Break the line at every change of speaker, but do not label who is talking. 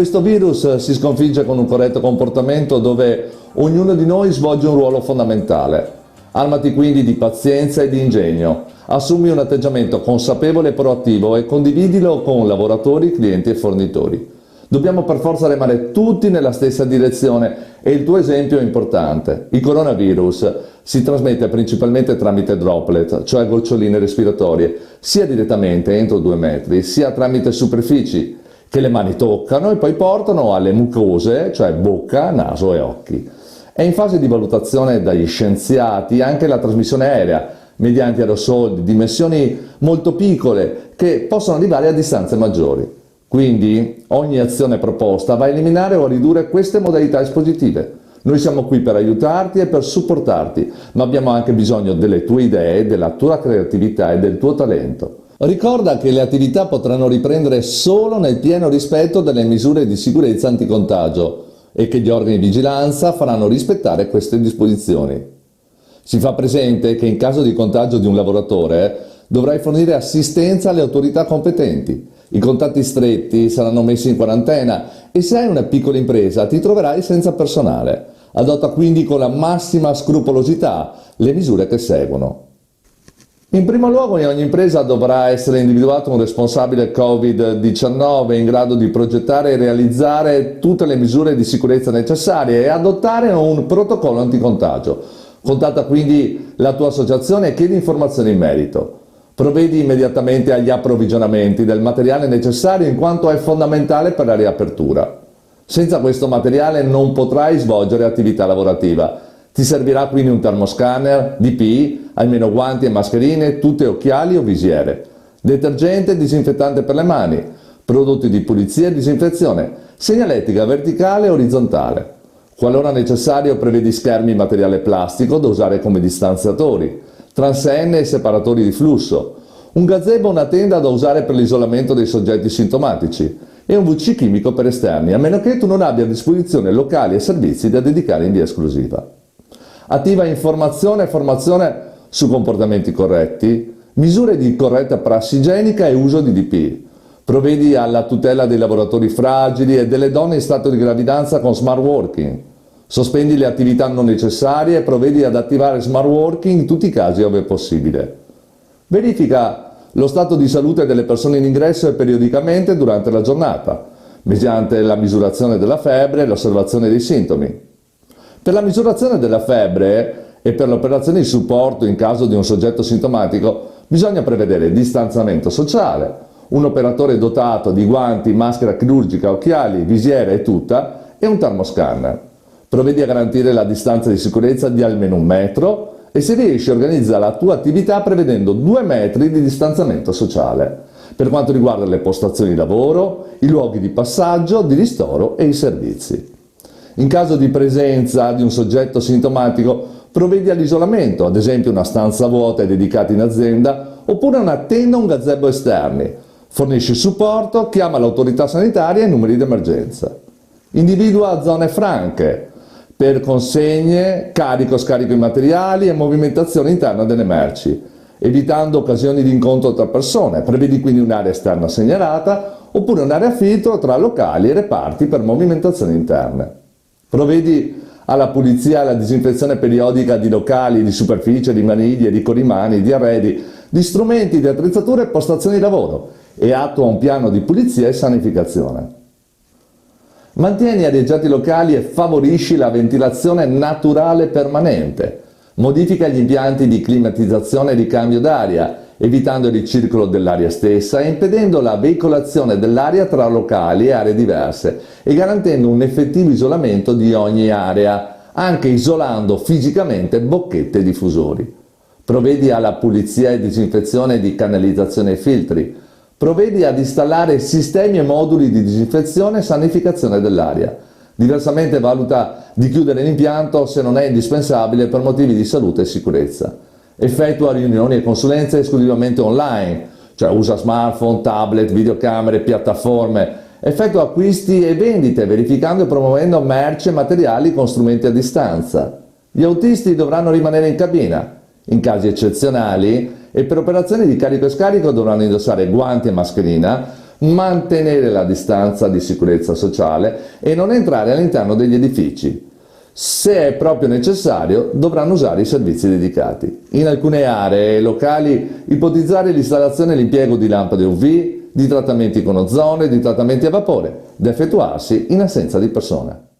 Questo virus si sconfigge con un corretto comportamento dove ognuno di noi svolge un ruolo fondamentale. Armati quindi di pazienza e di ingegno. Assumi un atteggiamento consapevole e proattivo e condividilo con lavoratori, clienti e fornitori. Dobbiamo per forza remare tutti nella stessa direzione e il tuo esempio è importante. Il coronavirus si trasmette principalmente tramite droplet, cioè goccioline respiratorie, sia direttamente entro 2 metri, sia tramite superfici che le mani toccano e poi portano alle mucose, cioè bocca, naso e occhi. È in fase di valutazione dagli scienziati anche la trasmissione aerea, mediante aerosol di dimensioni molto piccole che possono arrivare a distanze maggiori. Quindi ogni azione proposta va a eliminare o a ridurre queste modalità espositive. Noi siamo qui per aiutarti e per supportarti, ma abbiamo anche bisogno delle tue idee, della tua creatività e del tuo talento. Ricorda che le attività potranno riprendere solo nel pieno rispetto delle misure di sicurezza anticontagio e che gli organi di vigilanza faranno rispettare queste disposizioni. Si fa presente che in caso di contagio di un lavoratore dovrai fornire assistenza alle autorità competenti. I contatti stretti saranno messi in quarantena e se hai una piccola impresa ti troverai senza personale. Adotta quindi con la massima scrupolosità le misure che seguono. In primo luogo in ogni impresa dovrà essere individuato un responsabile Covid-19 in grado di progettare e realizzare tutte le misure di sicurezza necessarie e adottare un protocollo anticontagio. Contatta quindi la tua associazione e chiedi informazioni in merito. Provvedi immediatamente agli approvvigionamenti del materiale necessario in quanto è fondamentale per la riapertura. Senza questo materiale non potrai svolgere attività lavorativa. Ti servirà quindi un termoscanner, DPI, almeno guanti e mascherine, tutte occhiali o visiere, detergente e disinfettante per le mani, prodotti di pulizia e disinfezione, segnaletica verticale e orizzontale. Qualora necessario prevedi schermi in materiale plastico da usare come distanziatori, transenne e separatori di flusso, un gazebo o una tenda da usare per l'isolamento dei soggetti sintomatici e un WC chimico per esterni, a meno che tu non abbia a disposizione locali e servizi da dedicare in via esclusiva. Attiva informazione e formazione su comportamenti corretti, misure di corretta prassi igienica e uso di DPI. Provvedi alla tutela dei lavoratori fragili e delle donne in stato di gravidanza con smart working. Sospendi le attività non necessarie e provvedi ad attivare smart working in tutti i casi ove possibile. Verifica lo stato di salute delle persone in ingresso e periodicamente durante la giornata, mediante la misurazione della febbre e l'osservazione dei sintomi. Per la misurazione della febbre e per l'operazione di supporto in caso di un soggetto sintomatico bisogna prevedere distanziamento sociale, un operatore dotato di guanti, maschera chirurgica, occhiali, visiera e tuta e un termoscanner. Provvedi a garantire la distanza di sicurezza di almeno 1 metro e se riesci organizza la tua attività prevedendo 2 metri di distanziamento sociale per quanto riguarda le postazioni di lavoro, i luoghi di passaggio, di ristoro e i servizi. In caso di presenza di un soggetto sintomatico provvedi all'isolamento, ad esempio una stanza vuota dedicata in azienda oppure una tenda o un gazebo esterni. Fornisci supporto, chiama l'autorità sanitaria e i numeri di emergenza. Individua zone franche per consegne, carico, scarico di materiali e movimentazione interna delle merci, evitando occasioni di incontro tra persone. Prevedi quindi un'area esterna segnalata oppure un'area filtro tra locali e reparti per movimentazioni interne. Provvedi alla pulizia e alla disinfezione periodica di locali, di superficie, di maniglie, di corrimani, di arredi, di strumenti, di attrezzature e postazioni di lavoro e attua un piano di pulizia e sanificazione. Mantieni areggiati locali e favorisci la ventilazione naturale permanente. Modifica gli impianti di climatizzazione e di cambio d'aria, evitando il ricircolo dell'aria stessa e impedendo la veicolazione dell'aria tra locali e aree diverse e garantendo un effettivo isolamento di ogni area, anche isolando fisicamente bocchette e diffusori. Provvedi alla pulizia e disinfezione di canalizzazione e filtri. Provvedi ad installare sistemi e moduli di disinfezione e sanificazione dell'aria. Diversamente valuta di chiudere l'impianto se non è indispensabile per motivi di salute e sicurezza. Effettua riunioni e consulenze esclusivamente online, cioè usa smartphone, tablet, videocamere, piattaforme. Effettua acquisti e vendite verificando e promuovendo merce e materiali con strumenti a distanza. Gli autisti dovranno rimanere in cabina. In casi eccezionali e per operazioni di carico e scarico dovranno indossare guanti e mascherina, mantenere la distanza di sicurezza sociale e non entrare all'interno degli edifici. Se è proprio necessario, dovranno usare i servizi dedicati. In alcune aree e locali ipotizzare l'installazione e l'impiego di lampade UV, di trattamenti con ozono e di trattamenti a vapore, da effettuarsi in assenza di persone.